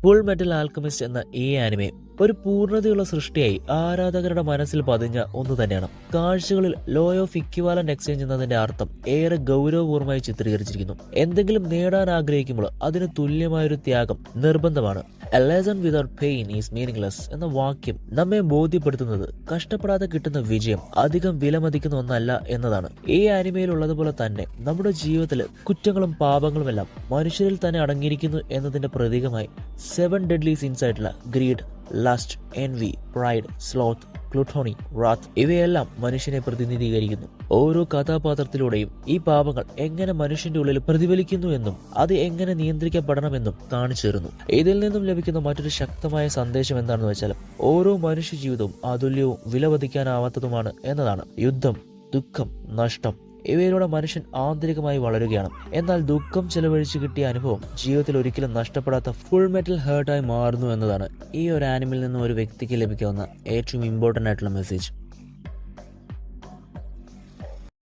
Full metal alchemist എന്ന ഈ anime ഒരു പൂർണ്ണതയുള്ള സൃഷ്ടിയായി ആരാധകരുടെ മനസ്സിൽ പതിഞ്ഞ ഒന്ന് തന്നെയാണ്. കാഴ്ചകളിൽ ലോ ഓഫ് ഇക്വിവാലന്റ് എക്സ്ചേഞ്ച് എന്നതിന്റെ അർത്ഥം ഏറെ ഗൗരവപൂർവ്വമായി ചിത്രീകരിച്ചിരിക്കുന്നു. എന്തെങ്കിലും നേടാൻ ആഗ്രഹിക്കുമ്പോൾ അതിന് തുല്യമായൊരു ത്യാഗം നിർബന്ധമാണ്. A lesson without pain is meaningless എന്ന വാക്യം നമ്മെ ബോധ്യപ്പെടുത്തുന്നത് കഷ്ടപ്പെടാതെ കിട്ടുന്ന വിജയം അധികം വിലമതിക്കുന്ന ഒന്നല്ല എന്നതാണ്. ഈ ആനിമയിൽ ഉള്ളതുപോലെ തന്നെ നമ്മുടെ ജീവിതത്തിൽ കുറ്റങ്ങളും പാപങ്ങളുമെല്ലാം മനുഷ്യരിൽ തന്നെ അടങ്ങിയിരിക്കുന്നു എന്നതിന്റെ പ്രതീകമായി 7 deadly sins ആയിട്ടുള്ള ഗ്രീഡ്, ലസ്റ്റ്, എൻവി, പ്രൈഡ്, സ്ലോത്ത്, ഗ്ലുട്ടോണി, റാത്ത് ഇവയെല്ലാം മനുഷ്യനെ പ്രതിനിധീകരിക്കുന്നു. ഓരോ കഥാപാത്രത്തിലൂടെയും ഈ പാപങ്ങൾ എങ്ങനെ മനുഷ്യന്റെ ഉള്ളിൽ പ്രതിഫലിക്കുന്നു എന്നും അത് എങ്ങനെ നിയന്ത്രിക്കപ്പെടണമെന്നും കാണിച്ചു തരുന്നു. ഇതിൽ നിന്നും ലഭിക്കുന്ന മറ്റൊരു ശക്തമായ സന്ദേശം എന്താണെന്ന് വെച്ചാൽ ഓരോ മനുഷ്യ ജീവിതവും അതുല്യവും വിലമതിക്കാനാവാത്തതുമാണ് എന്നതാണ്. യുദ്ധം, ദുഃഖം, നഷ്ടം ഇവയിലൂടെ മനുഷ്യൻ ആന്തരികമായി വളരുകയാണ്. എന്നാൽ ദുഃഖം ചെലവഴിച്ച് കിട്ടിയ അനുഭവം ജീവിതത്തിൽ ഒരിക്കലും നഷ്ടപ്പെടാത്ത ഫുൾ മെറ്റൽ ഹേർട്ടായി മാറുന്നു എന്നതാണ് ഈ ഒരു ആനിമിൽ നിന്നും ഒരു വ്യക്തിക്ക് ലഭിക്കാവുന്ന ഏറ്റവും ഇമ്പോർട്ടൻ്റ് ആയിട്ടുള്ള മെസ്സേജ്.